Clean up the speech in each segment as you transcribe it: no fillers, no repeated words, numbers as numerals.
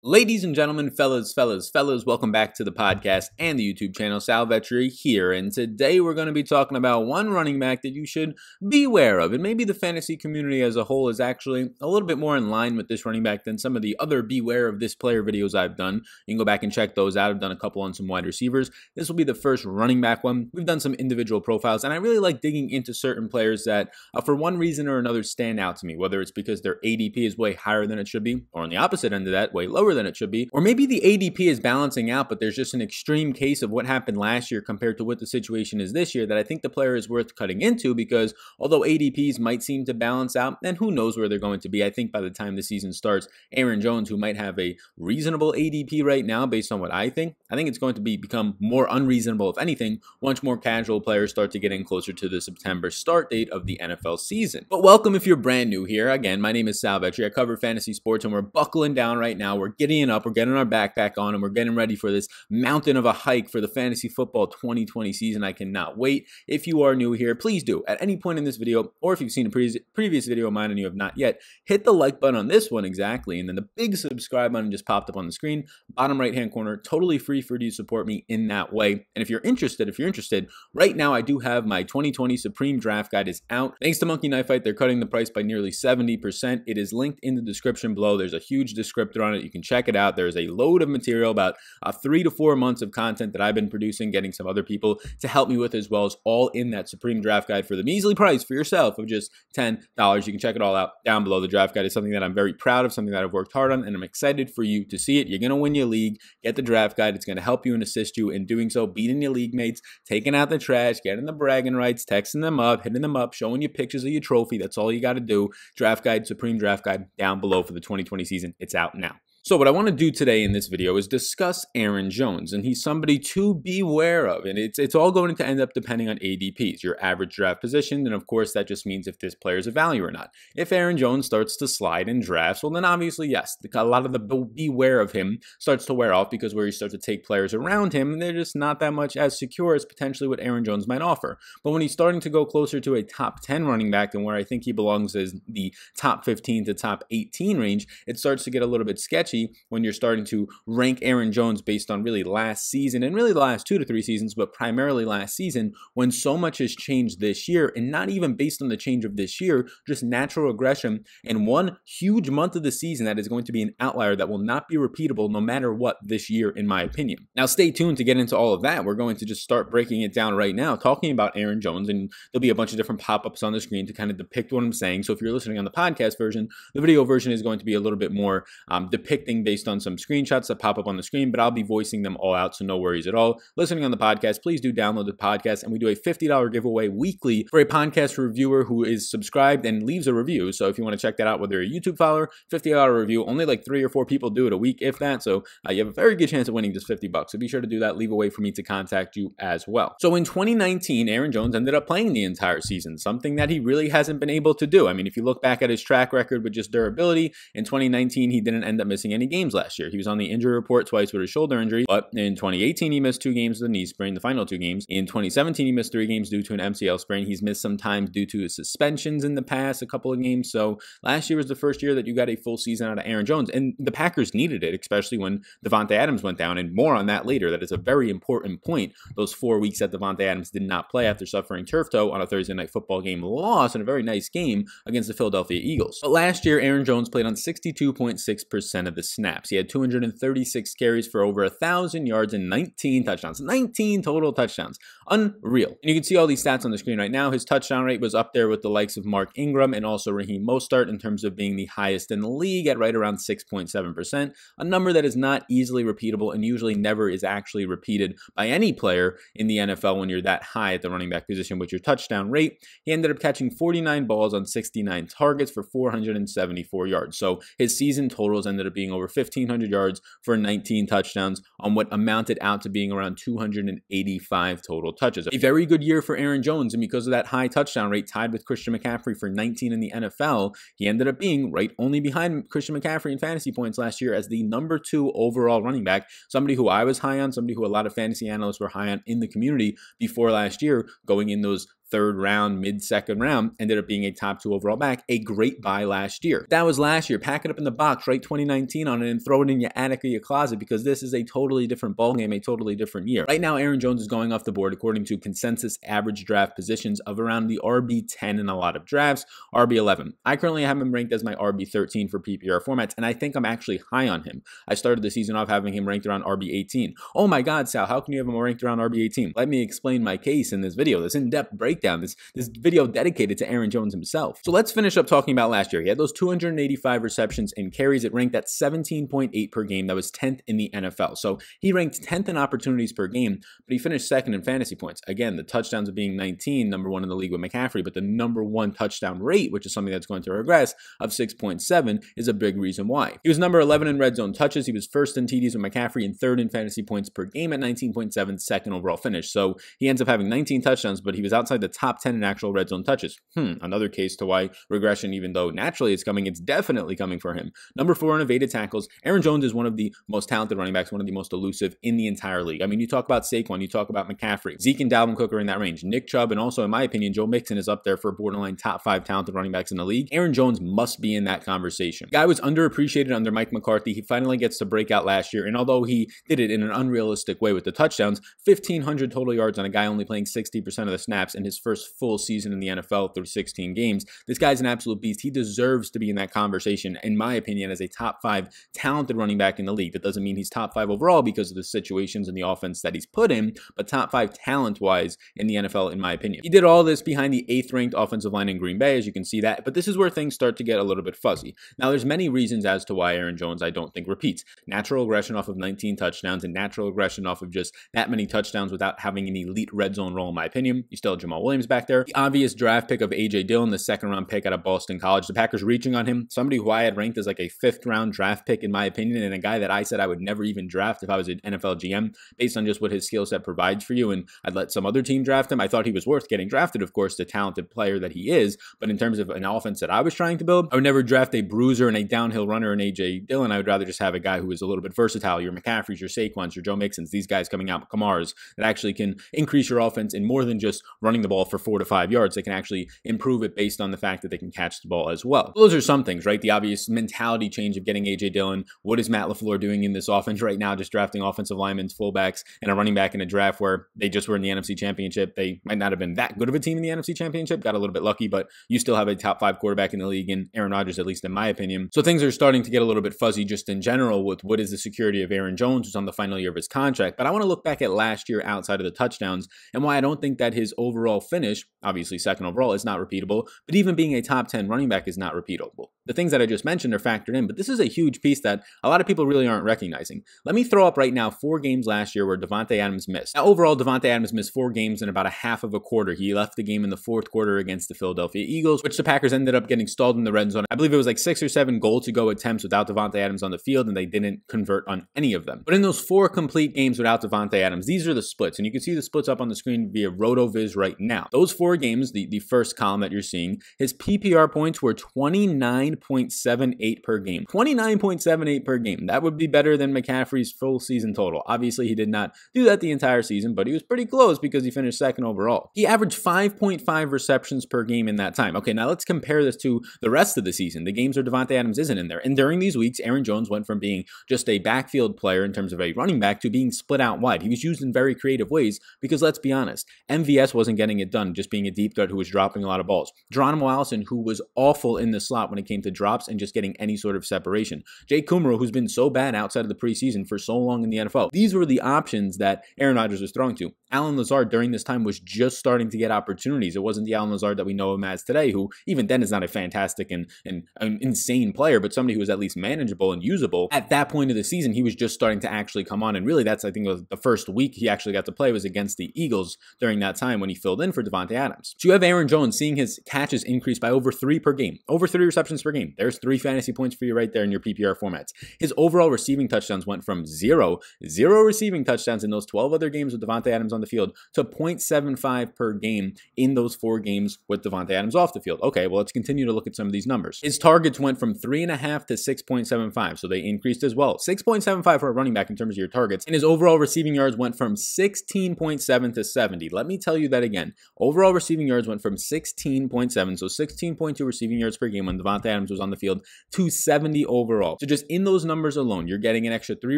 Ladies and gentlemen, fellas, welcome back to the podcast and the YouTube channel. Sal Vetri here, and today we're going to be talking about one running back that you should beware of, and maybe the fantasy community as a whole is actually a little bit more in line with this running back than some of the other beware of this player videos I've done. You can go back and check those out. I've done a couple on some wide receivers. This will be the first running back one. We've done some individual profiles, and I really like digging into certain players that, for one reason or another, stand out to me, whether it's because their ADP is way higher than it should be, or on the opposite end of that, way lower than it should be, or maybe the ADP is balancing out, but there's just an extreme case of what happened last year compared to what the situation is this year that I think the player is worth cutting into, because although ADPs might seem to balance out, and who knows where they're going to be, I think by the time the season starts, Aaron Jones, who might have a reasonable ADP right now based on what I think it's going to become more unreasonable, if anything, once more casual players start to get in closer to the September start date of the NFL season. But welcome if you're brand new here. Again, my name is Sal Vetri. I cover fantasy sports, and we're buckling down right now. We're getting up. We're getting our backpack on, and we're getting ready for this mountain of a hike for the fantasy football 2020 season. I cannot wait. If you are new here, please do, at any point in this video, or if you've seen a previous video of mine and you have not yet, hit the like button on this one exactly, and then the big subscribe button just popped up on the screen, bottom right-hand corner, totally free for you to support me in that way. And if you're interested, right now I do have my 2020 Supreme Draft Guide is out. Thanks to Monkey Knife Fight, they're cutting the price by nearly 70%. It is linked in the description below. There's a huge descriptor on it. You can check it out. There's a load of material, about 3 to 4 months of content that I've been producing, getting some other people to help me with as well, as all in that Supreme Draft Guide for the measly price for yourself of just $10. You can check it all out down below. The Draft Guide is something that I'm very proud of, something that I've worked hard on, and I'm excited for you to see it. You're going to win your league. Get the Draft Guide. It's going to help you and assist you in doing so, beating your league mates, taking out the trash, getting the bragging rights, texting them up, hitting them up, showing you pictures of your trophy. That's all you got to do. Draft Guide, Supreme Draft Guide, down below for the 2020 season. It's out now. So what I want to do today in this video is discuss Aaron Jones, and he's somebody to beware of, and it's all going to end up depending on ADPs, your average draft position, and of course that just means if this player is a value or not. If Aaron Jones starts to slide in drafts, well then obviously yes, a lot of the beware of him starts to wear off, because where you start to take players around him, and they're just not that much as secure as potentially what Aaron Jones might offer. But when he's starting to go closer to a top 10 running back, and where I think he belongs is the top 15 to top 18 range, it starts to get a little bit sketchy when you're starting to rank Aaron Jones based on really last season, and really the last 2 to 3 seasons, but primarily last season, when so much has changed this year, and not even based on the change of this year, just natural regression in one huge month of the season that is going to be an outlier that will not be repeatable no matter what this year, in my opinion. Now stay tuned to get into all of that. We're going to just start breaking it down right now, talking about Aaron Jones, and there'll be a bunch of different pop-ups on the screen to kind of depict what I'm saying. So if you're listening on the podcast version, the video version is going to be a little bit more depicting based on some screenshots that pop up on the screen, but I'll be voicing them all out, so no worries at all. Listening on the podcast, please do download the podcast, and we do a $50 giveaway weekly for a podcast reviewer who is subscribed and leaves a review. So if you want to check that out, whether you're a YouTube follower, $50 review, only like 3 or 4 people do it a week, if that, so you have a very good chance of winning just $50. So be sure to do that. Leave a way for me to contact you as well. So in 2019, Aaron Jones ended up playing the entire season, something that he really hasn't been able to do. I mean, if you look back at his track record with just durability, in 2019, he didn't end up missing any games last year. He was on the injury report twice with a shoulder injury, but in 2018, he missed 2 games with a knee sprain, the final 2 games. In 2017, he missed 3 games due to an MCL sprain. He's missed some time due to suspensions in the past, a couple of games. So last year was the first year that you got a full season out of Aaron Jones, and the Packers needed it, especially when Devontae Adams went down, and more on that later. That is a very important point. Those 4 weeks that Devontae Adams did not play after suffering turf toe on a Thursday night football game loss, in a very nice game against the Philadelphia Eagles. But last year, Aaron Jones played on 62.6% of the snaps. He had 236 carries for over 1,000 yards and 19 touchdowns. 19 total touchdowns. Unreal. And you can see all these stats on the screen right now. His touchdown rate was up there with the likes of Mark Ingram and also Raheem Mostert in terms of being the highest in the league at right around 6.7%, a number that is not easily repeatable and usually never is actually repeated by any player in the NFL when you're that high at the running back position with your touchdown rate. He ended up catching 49 balls on 69 targets for 474 yards. So his season totals ended up being over 1,500 yards for 19 touchdowns on what amounted out to being around 285 total touches. A very good year for Aaron Jones, and because of that high touchdown rate tied with Christian McCaffrey for 19 in the NFL, he ended up being right only behind Christian McCaffrey in fantasy points last year as the number 2 overall running back, somebody who I was high on, somebody who a lot of fantasy analysts were high on in the community before last year, going in those third round, mid-second round, ended up being a top 2 overall back, a great buy last year. That was last year. Pack it up in the box, write 2019 on it, and throw it in your attic or your closet, because this is a totally different ballgame, a totally different year. Right now, Aaron Jones is going off the board according to consensus average draft positions of around the RB10 in a lot of drafts, RB11. I currently have him ranked as my RB13 for PPR formats, and I think I'm actually high on him. I started the season off having him ranked around RB18. Oh my God, Sal, how can you have him ranked around RB18? Let me explain my case in this video, this in-depth breakdown, this video dedicated to Aaron Jones himself. So let's finish up talking about last year. He had those 285 receptions and carries. It ranked at 17.8 per game. That was 10th in the NFL. So he ranked 10th in opportunities per game, but he finished second in fantasy points. Again, the touchdowns of being 19, number 1 in the league with McCaffrey, but the number 1 touchdown rate, which is something that's going to regress, of 6.7 is a big reason why. He was number 11 in red zone touches. He was first in TDs with McCaffrey and third in fantasy points per game at 19.7, second overall finish. So he ends up having 19 touchdowns, but he was outside the top 10 in actual red zone touches. Another case to why regression, even though naturally it's coming, it's definitely coming for him. Number 4 in evaded tackles. Aaron Jones is one of the most talented running backs, one of the most elusive in the entire league. I mean, you talk about Saquon, you talk about McCaffrey, Zeke and Dalvin Cook are in that range. Nick Chubb, and also, in my opinion, Joe Mixon is up there for borderline top 5 talented running backs in the league. Aaron Jones must be in that conversation. The guy was underappreciated under Mike McCarthy. He finally gets to break out last year, and although he did it in an unrealistic way with the touchdowns, 1,500 total yards on a guy only playing 60% of the snaps in his first full season in the NFL through 16 games. This guy's an absolute beast. He deserves to be in that conversation, in my opinion, as a top 5 talented running back in the league. That doesn't mean he's top 5 overall because of the situations and the offense that he's put in, but top 5 talent-wise in the NFL, in my opinion. He did all this behind the 8th ranked offensive line in Green Bay, as you can see that, but this is where things start to get a little bit fuzzy. Now, there's many reasons as to why Aaron Jones, I don't think, repeats. Natural aggression off of 19 touchdowns and natural aggression off of just that many touchdowns without having an elite red zone role, in my opinion. You still have Jamal Williams back there. The obvious draft pick of A.J. Dillon, the 2nd round pick out of Boston College. The Packers reaching on him, somebody who I had ranked as like a 5th round draft pick, in my opinion, and a guy that I said I would never even draft if I was an NFL GM based on just what his skill set provides for you, and I'd let some other team draft him. I thought he was worth getting drafted, of course, the talented player that he is, but in terms of an offense that I was trying to build, I would never draft a bruiser and a downhill runner in A.J. Dillon. I would rather just have a guy who is a little bit versatile, your McCaffreys, your Saquons, your Joe Mixons, these guys coming out, Kamars, that actually can increase your offense in more than just running the ball for 4 to 5 yards. They can actually improve it based on the fact that they can catch the ball as well. Those are some things, right? The obvious mentality change of getting A.J. Dillon. What is Matt LaFleur doing in this offense right now, just drafting offensive linemen, fullbacks, and a running back in a draft where they just were in the NFC Championship. They might not have been that good of a team in the NFC Championship, got a little bit lucky, but you still have a top 5 quarterback in the league in Aaron Rodgers, at least in my opinion. So things are starting to get a little bit fuzzy just in general with what is the security of Aaron Jones, who's on the final year of his contract. But I want to look back at last year outside of the touchdowns and why I don't think that his overall finish, obviously 2nd overall, is not repeatable, but even being a top 10 running back is not repeatable. The things that I just mentioned are factored in, but this is a huge piece that a lot of people really aren't recognizing. Let me throw up right now 4 games last year where Davante Adams missed. Now, overall, Davante Adams missed 4 games in about a half of a quarter. He left the game in the 4th quarter against the Philadelphia Eagles, which the Packers ended up getting stalled in the red zone. I believe it was like 6 or 7 goal-to-go attempts without Davante Adams on the field, and they didn't convert on any of them. But in those 4 complete games without Davante Adams, these are the splits, and you can see the splits up on the screen via RotoViz right now. Those 4 games, the first column that you're seeing, his PPR points were 29.78 per game. 29.78 per game. That would be better than McCaffrey's full season total. Obviously, he did not do that the entire season, but he was pretty close because he finished 2nd overall. He averaged 5.5 receptions per game in that time. Okay, now let's compare this to the rest of the season, the games where Davante Adams isn't in there. And during these weeks, Aaron Jones went from being just a backfield player in terms of a running back to being split out wide. He was used in very creative ways because, let's be honest, MVS wasn't getting it done, just being a deep threat who was dropping a lot of balls. Geronimo Allison, who was awful in the slot when it came to drops and just getting any sort of separation. Jake Kummerow, who's been so bad outside of the preseason for so long in the NFL. These were the options that Aaron Rodgers was throwing to. Allen Lazard during this time was just starting to get opportunities. It wasn't the Allen Lazard that we know him as today, who even then is not a fantastic and an insane player, but somebody who was at least manageable and usable. At that point of the season, he was just starting to actually come on, and really that's, I think, was the first week he actually got to play was against the Eagles during that time when he filled in for Davante Adams. So you have Aaron Jones seeing his catches increase by over 3 per game, over 3 receptions per game. There's 3 fantasy points for you right there in your PPR formats. His overall receiving touchdowns went from 0 receiving touchdowns in those 12 other games with Davante Adams on on the field to 0.75 per game in those 4 games with Davante Adams off the field. Okay, well, let's continue to look at some of these numbers. His targets went from 3.5 to 6.75, so they increased as well. 6.75 for a running back in terms of your targets, and his overall receiving yards went from 16.7 to 70. Let me tell you that again. Overall receiving yards went from 16.7, so 16.2 receiving yards per game when Davante Adams was on the field, to 70 overall. So just in those numbers alone, you're getting an extra 3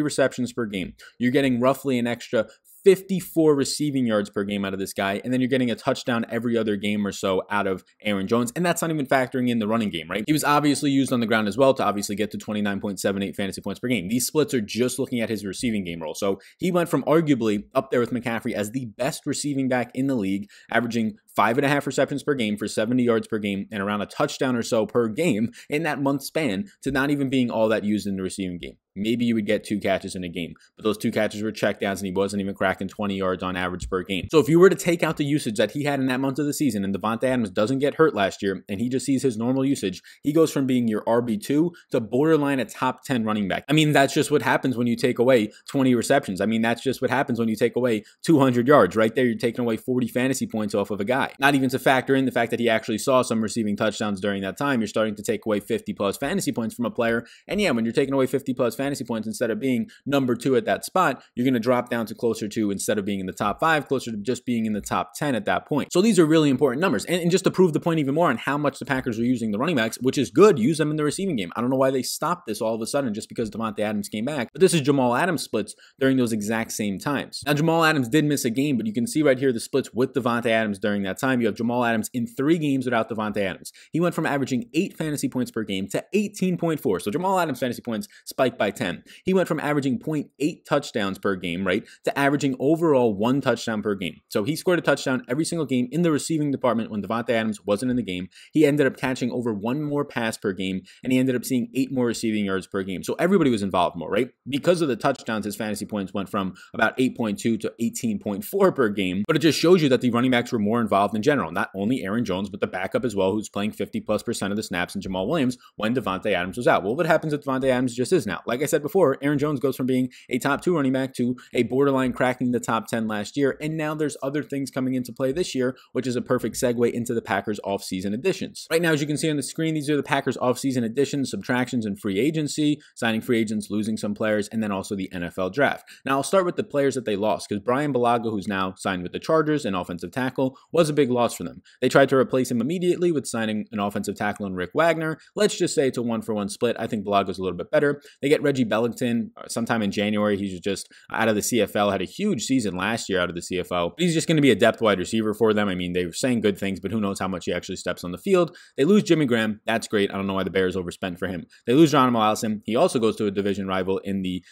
receptions per game. You're getting roughly an extra 54 receiving yards per game out of this guy, and then you're getting a touchdown every other game or so out of Aaron Jones, and that's not even factoring in the running game, right? He was obviously used on the ground as well to obviously get to 29.78 fantasy points per game. These splits are just looking at his receiving game role. So he went from arguably up there with McCaffrey as the best receiving back in the league, averaging 5.5 receptions per game for 70 yards per game and around a touchdown or so per game in that month span, to not even being all that used in the receiving game. Maybe you would get 2 catches in a game, but those 2 catches were checkdowns and he wasn't even cracking 20 yards on average per game. So if you were to take out the usage that he had in that month of the season and Davante Adams doesn't get hurt last year and he just sees his normal usage, he goes from being your RB2 to borderline a top 10 running back. I mean, that's just what happens when you take away 20 receptions. I mean, that's just what happens when you take away 200 yards. Right there, you're taking away 40 fantasy points off of a guy. Not even to factor in the fact that he actually saw some receiving touchdowns during that time. You're starting to take away 50 plus fantasy points from a player. And yeah, when you're taking away 50 plus fantasy points, instead of being number 2 at that spot, you're going to drop down to closer to, instead of being in the top 5, closer to just being in the top 10 at that point. So these are really important numbers. And just to prove the point even more on how much the Packers are using the running backs, which is good, use them in the receiving game. I don't know why they stopped this all of a sudden just because Davante Adams came back, but this is Jamal Adams splits during those exact same times. Now, Jamal Adams did miss a game, but you can see right here the splits with Davante Adams during that time. You have Jamal Adams in 3 games without Davante Adams. He went from averaging 8 fantasy points per game to 18.4. So Jamal Adams' fantasy points spiked by 10. He went from averaging 0.8 touchdowns per game, right, to averaging overall 1 touchdown per game. So he scored a touchdown every single game in the receiving department when Davante Adams wasn't in the game. He ended up catching over 1 more pass per game, and he ended up seeing 8 more receiving yards per game. So everybody was involved more, right? Because of the touchdowns, his fantasy points went from about 8.2 to 18.4 per game. But it just shows you that the running backs were more involved in general. Not only Aaron Jones, but the backup as well, who's playing 50+% of the snaps, and Jamal Williams when Davante Adams was out. Well, what happens if Davante Adams just is now? Like I said before, Aaron Jones goes from being a top 2 running back to a borderline cracking the top 10 last year, and now there's other things coming into play this year, which is a perfect segue into the Packers offseason additions. Right now, as you can see on the screen, these are the Packers offseason additions, subtractions, and free agency, signing free agents, losing some players, and then also the NFL draft. Now, I'll start with the players that they lost, because Brian Bulaga, who's now signed with the Chargers, an offensive tackle, was a big loss for them. They tried to replace him immediately with signing an offensive tackle in Rick Wagner. Let's just say it's a 1-for-1 split. I think Bulaga's a little bit better. They get Reggie Bellington sometime in January. He's just out of the CFL, had a huge season last year out of the CFL. He's just going to be a depth wide receiver for them. I mean, they were saying good things, but who knows how much he actually steps on the field. They lose Jimmy Graham. That's great. I don't know why the Bears overspent for him. They lose Jamal Adams. He also goes to a division rival in the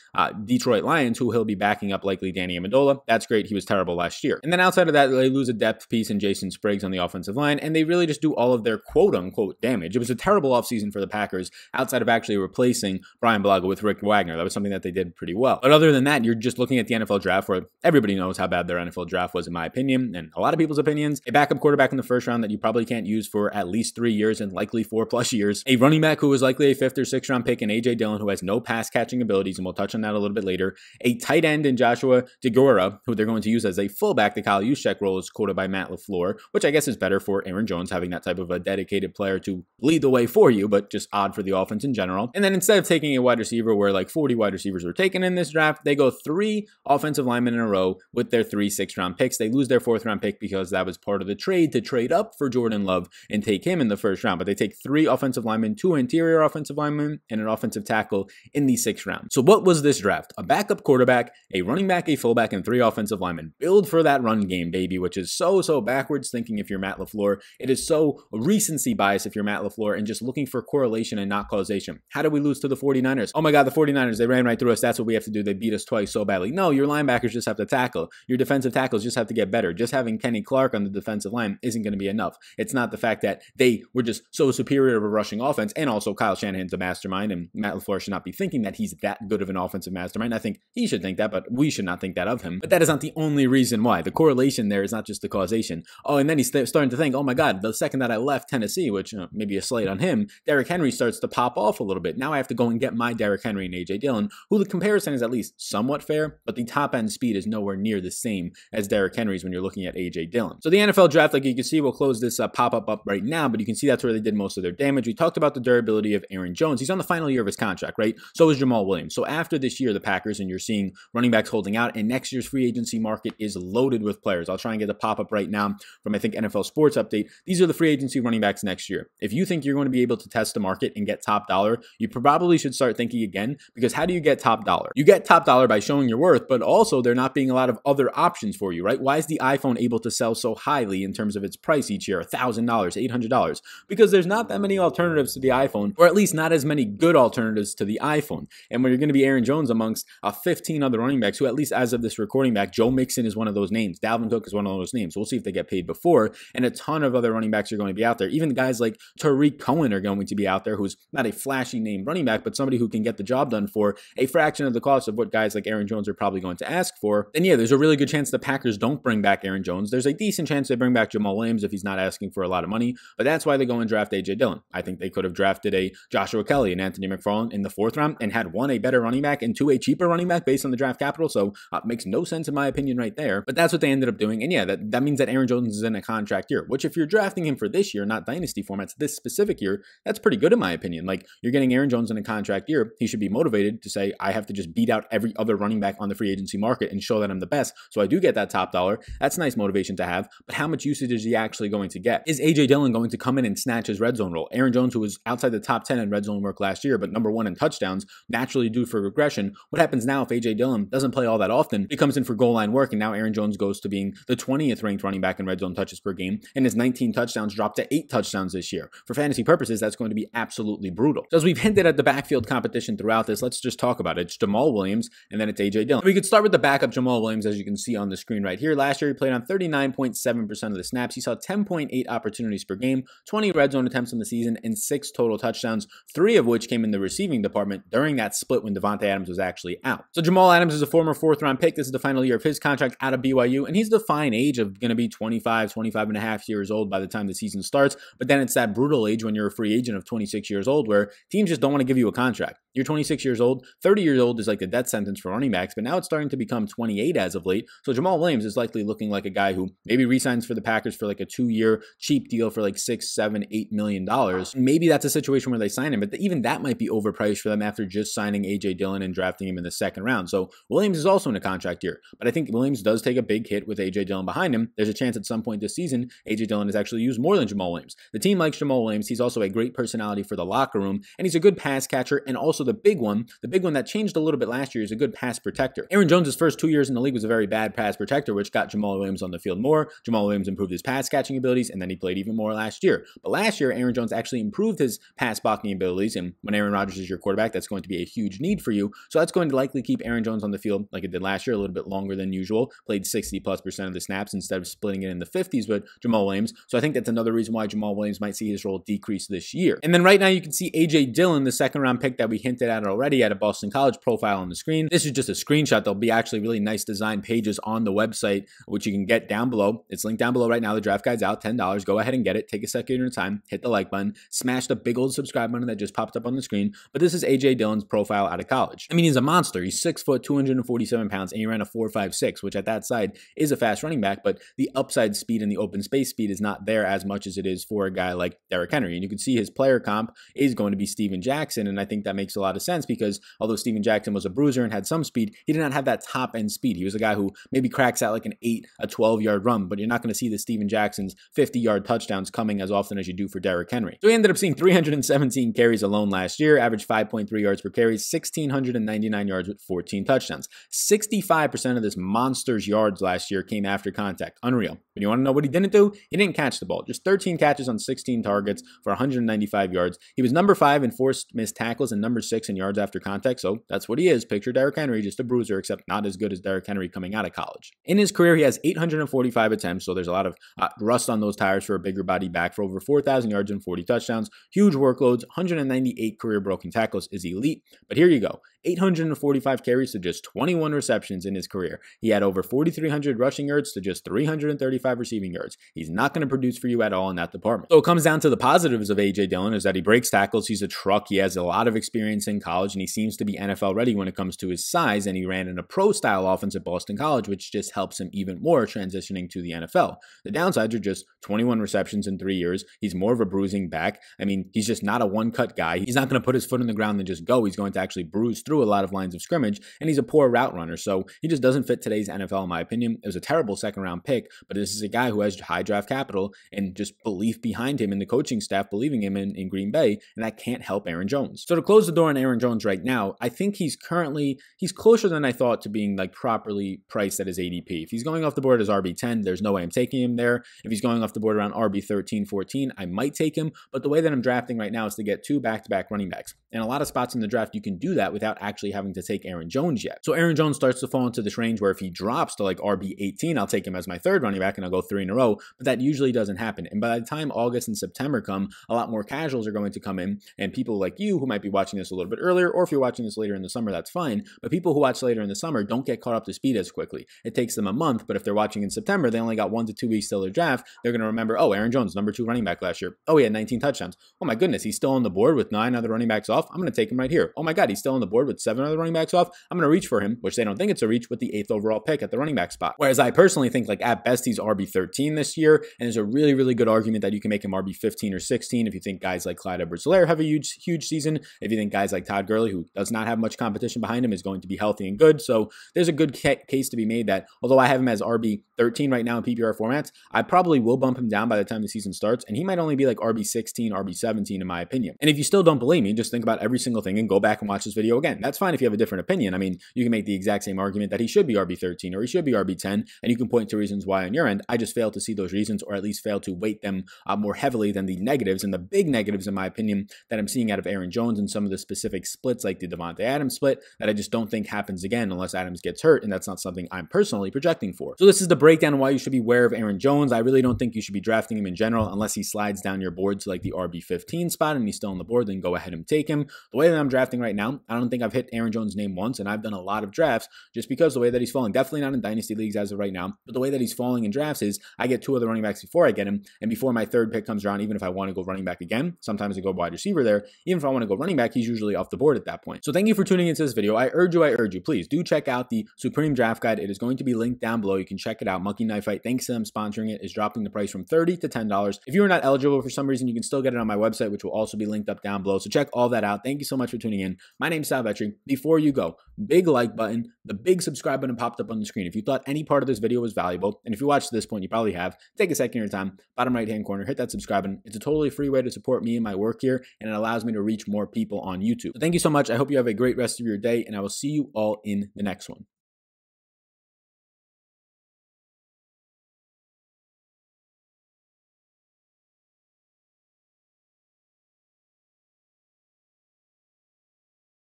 Detroit Lions, who he'll be backing up likely Danny Amendola. That's great. He was terrible last year. And then outside of that, they lose a depth piece in Jason Spriggs on the offensive line, and they really just do all of their quote-unquote damage. It was a terrible offseason for the Packers outside of actually replacing Brian Bulaga with Rick Wagner. That was something that they did pretty well. But other than that, you're just looking at the NFL draft, where everybody knows how bad their NFL draft was, in my opinion, and a lot of people's opinions. A backup quarterback in the first round that you probably can't use for at least 3 years and likely 4+ years. A running back who was likely a 5th or 6th round pick in A.J. Dillon, who has no pass catching abilities, and we'll touch on that a little bit later. A tight end in Joshua DeGora, who they're going to use as a fullback. The Kyle Juszczyk role is quoted by Matt LaFleur, which I guess is better for Aaron Jones, having that type of a dedicated player to lead the way for you, but just odd for the offense in general. And then instead of taking a wide receiver where like 40 wide receivers were taken in this draft, they go 3 offensive linemen in a row with their 3 6th-round picks. They lose their 4th-round pick because that was part of the trade to trade up for Jordan Love and take him in the 1st round. But they take 3 offensive linemen, 2 interior offensive linemen, and an offensive tackle in the 6th round. So what was this draft? A backup quarterback, a running back, a fullback, and 3 offensive linemen. Build for that run game, baby, which is so backwards thinking if you're Matt LaFleur. It is so recency bias if you're Matt LaFleur and just looking for correlation and not causation. How did we lose to the 49ers? Oh my God, the 49ers, they ran right through us. That's what we have to do. They beat us twice so badly. No, your linebackers just have to tackle. Your defensive tackles just have to get better. Just having Kenny Clark on the defensive line isn't going to be enough. It's not the fact that they were just so superior of a rushing offense, and also Kyle Shanahan's a mastermind, and Matt LaFleur should not be thinking that he's that good of an offensive mastermind. I think he should think that, but we should not think that of him. But that is not the only reason why. The correlation there is not just the causation. Oh, and then he's starting to think, oh my God, the second that I left Tennessee, which maybe a slight on him, Derrick Henry starts to pop off a little bit. Now I have to go and get my Derrick Henry Henry and A.J. Dillon, who the comparison is at least somewhat fair, but the top-end speed is nowhere near the same as Derrick Henry's when you're looking at A.J. Dillon. So the NFL draft, like you can see, we'll close this pop-up up right now, but you can see that's where they did most of their damage. We talked about the durability of Aaron Jones. He's on the final year of his contract, right? So is Jamal Williams. So after this year, the Packers, and you're seeing running backs holding out, and next year's free agency market is loaded with players. I'll try and get the pop-up right now from, I think, NFL Sports Update. These are the free agency running backs next year. If you think you're going to be able to test the market and get top dollar, you probably should start thinking again, because how do you get top dollar? You get top dollar by showing your worth, but also there not being a lot of other options for you, right? Why is the iPhone able to sell so highly in terms of its price each year, $1,000, $800? Because there's not that many alternatives to the iPhone, or at least not as many good alternatives to the iPhone. And when you're going to be Aaron Jones amongst 15 other running backs, who at least as of this recording back, Joe Mixon is one of those names. Dalvin Cook is one of those names. We'll see if they get paid before. And a ton of other running backs are going to be out there. Even guys like Tariq Cohen are going to be out there, who's not a flashy name running back, but somebody who can get the job done for a fraction of the cost of what guys like Aaron Jones are probably going to ask for. Then yeah, there's a really good chance the Packers don't bring back Aaron Jones. There's a decent chance they bring back Jamal Williams if he's not asking for a lot of money, but that's why they go and draft A.J. Dillon. I think they could have drafted a Joshua Kelly and Anthony McFarland in the 4th round and had one, a better running back, and two, a cheaper running back based on the draft capital. So it makes no sense in my opinion right there, but that's what they ended up doing. And yeah, that means that Aaron Jones is in a contract year, which if you're drafting him for this year, not dynasty formats, this specific year, that's pretty good in my opinion. Like, you're getting Aaron Jones in a contract year. He should be motivated to say, I have to just beat out every other running back on the free agency market and show that I'm the best. So I do get that top dollar. That's nice motivation to have, but how much usage is he actually going to get? Is A.J. Dillon going to come in and snatch his red zone role? Aaron Jones, who was outside the top 10 in red zone work last year, but number 1 in touchdowns, naturally due for regression. What happens now if A.J. Dillon doesn't play all that often? He comes in for goal line work, and now Aaron Jones goes to being the 20th ranked running back in red zone touches per game, and his 19 touchdowns dropped to 8 touchdowns this year. For fantasy purposes, that's going to be absolutely brutal. So as we've hinted at the backfield competition throughout this, let's just talk about it. It's Jamal Williams, and then it's A.J. Dillon. We could start with the backup Jamal Williams, as you can see on the screen right here. Last year, he played on 39.7% of the snaps. He saw 10.8 opportunities per game, 20 red zone attempts in the season, and 6 total touchdowns, 3 of which came in the receiving department during that split when Davante Adams was actually out. So Jamal Adams is a former 4th round pick. This is the final year of his contract out of BYU, and he's the fine age of going to be 25 and a half years old by the time the season starts. But then it's that brutal age when you're a free agent of 26 years old where teams just don't want to give you a contract. You're 26 years old. 30 years old is like the death sentence for running backs, but now it's starting to become 28 as of late. So Jamal Williams is likely looking like a guy who maybe re-signs for the Packers for like a 2-year cheap deal for like $6, $7, $8 million. Maybe that's a situation where they sign him, but even that might be overpriced for them after just signing A.J. Dillon and drafting him in the 2nd round. So Williams is also in a contract year, but I think Williams does take a big hit with A.J. Dillon behind him. There's a chance at some point this season, A.J. Dillon is actually used more than Jamal Williams. The team likes Jamal Williams. He's also a great personality for the locker room, and he's a good pass catcher, and also the big one that changed a little bit last year, is a good pass protector. Aaron Jones' first 2 years in the league was a very bad pass protector, which got Jamal Williams on the field more. Jamal Williams improved his pass catching abilities, and then he played even more last year. But last year, Aaron Jones actually improved his pass blocking abilities, and when Aaron Rodgers is your quarterback, that's going to be a huge need for you. So that's going to likely keep Aaron Jones on the field like it did last year, a little bit longer than usual. Played 60+% of the snaps instead of splitting it in the 50s with Jamal Williams. So I think that's another reason why Jamal Williams might see his role decrease this year. And then right now you can see A.J. Dillon, the 2nd round pick that we hinted at already, at a Boston College profile on the screen. This is just a screenshot. There'll be actually really nice design pages on the website, which you can get down below. It's linked down below right now. The draft guide's out, $10. Go ahead and get it. Take a second at a time. Hit the like button. Smash the big old subscribe button that just popped up on the screen. But this is A.J. Dillon's profile out of college. I mean, he's a monster. He's 6 foot, 247 pounds, and he ran a 4.56, which at that side is a fast running back, but the upside speed and the open space speed is not there as much as it is for a guy like Derrick Henry. And you can see his player comp is going to be Steven Jackson, and I think that makes a lot of sense because although Steven Jackson was a bruiser and had some speed, he did not have that top end speed. He was a guy who maybe cracks out like an 12-yard run, but you're not going to see the Steven Jackson's 50-yard touchdowns coming as often as you do for Derrick Henry. So he ended up seeing 317 carries alone last year, averaged 5.3 yards per carry, 1,699 yards with 14 touchdowns. 65% of this monster's yards last year came after contact. Unreal. But you want to know what he didn't do? He didn't catch the ball. Just 13 catches on 16 targets for 195 yards. He was number 5 in forced missed tackles and number 6 in yards after contact, so that's what he is. Picture Derrick Henry, just a bruiser, except not as good as Derrick Henry coming out of college. In his career, he has 845 attempts, so there's a lot of rust on those tires for a bigger body back, for over 4,000 yards and 40 touchdowns. Huge workloads, 198 career broken tackles is elite. But here you go. 845 carries to just 21 receptions in his career. He had over 4,300 rushing yards to just 335 receiving yards. He's not going to produce for you at all in that department. So it comes down to the positives of A.J. Dillon is that he breaks tackles. He's a truck. He has a lot of experience in college, and he seems to be NFL ready when it comes to his size, and he ran in a pro-style offense at Boston College, which just helps him even more transitioning to the NFL. The downsides are just 21 receptions in 3 years. He's more of a bruising back. I mean, he's just not a one-cut guy. He's not going to put his foot on the ground and just go. He's going to actually bruise through a lot of lines of scrimmage, and he's a poor route runner, so he just doesn't fit today's NFL, in my opinion. It was a terrible second-round pick, but this is a guy who has high draft capital and just belief behind him and the coaching staff believing him in Green Bay, and that can't help Aaron Jones. So to close the door on Aaron Jones right now, I think he's closer than I thought to being like properly priced at his ADP. If he's going off the board as RB10, there's no way I'm taking him there. If he's going off the board around RB13, 14, I might take him, but the way that I'm drafting right now is to get 2 back-to-back running backs. And a lot of spots in the draft, you can do that without actually having to take Aaron Jones yet. So Aaron Jones starts to fall into this range where if he drops to like RB18, I'll take him as my 3rd running back and I'll go 3 in a row, but that usually doesn't happen. And by the time August and September come, a lot more casuals are going to come in, and people like you who might be watching this a little bit earlier, or if you're watching this later in the summer, that's fine, but people who watch later in the summer don't get caught up to speed as quickly. It takes them a month, but if they're watching in September, they only got 1 to 2 weeks till their draft, they're going to remember, oh, Aaron Jones, number 2 running back last year. Oh, he had 19 touchdowns. Oh my goodness, he's still on the board with 9 other running backs off. I'm going to take him right here. Oh my God, he's still on the board with 7 other running backs off. I'm going to reach for him, which they don't think it's a reach, with the 8th overall pick at the running back spot. Whereas I personally think like at best he's RB13 this year, and there's a really, really good argument that you can make him RB15 or 16 if you think guys like Clyde Edwards-Helaire have a huge season, if you think guys like Todd Gurley, who does not have much competition behind him, is going to be healthy and good. So there's a good case to be made that although I have him as RB13 right now in PPR formats, I probably will bump him down by the time the season starts, and he might only be like RB16, RB17 in my opinion. And if you still don't believe me, just think about every single thing and go back and watch this video again. That's fine if you have a different opinion. I mean, you can make the exact same argument that he should be RB13 or he should be RB10, and you can point to reasons why on your end. I just fail to see those reasons, or at least fail to weight them more heavily than the negatives, and the big negatives in my opinion that I'm seeing out of Aaron Jones and some of the specific splits like the Davante Adams split that I just don't think happens again unless Adams gets hurt, and that's not something I'm personally projecting for. So this is the breakdown of why you should be aware of Aaron Jones. I really don't think you should be drafting him in general unless he slides down your board to like the RB15 spot and he's still on the board, then go ahead and take him. The way that I'm drafting right now, I don't think I've hit Aaron Jones' name once, and I've done a lot of drafts just because the way that he's falling, definitely not in dynasty leagues as of right now, but the way that he's falling in drafts is I get 2 other running backs before I get him, and before my 3rd pick comes around, even if I want to go running back again, sometimes I go wide receiver there, even if I want to go running back, he's usually off the board at that point. So thank you for tuning into this video. I urge you, please do check out the Supreme Draft Guide. It is going to be linked down below. You can check it out. Monkey Knife Fight, thanks to them sponsoring it, is dropping the price from $30 to $10. If you are not eligible for some reason, you can still get it on my website, which will also be linked up down below. So check all that out. Thank you so much for tuning in. My name's Sal Vetri. Before you go, big like button, the big subscribe button popped up on the screen. If you thought any part of this video was valuable, and if you watched to this point, you probably have, take a second of your time, bottom right-hand corner, hit that subscribe button. It's a totally free way to support me and my work here, and it allows me to reach more people on YouTube. So thank you so much. I hope you have a great rest of your day, and I will see you all in the next one.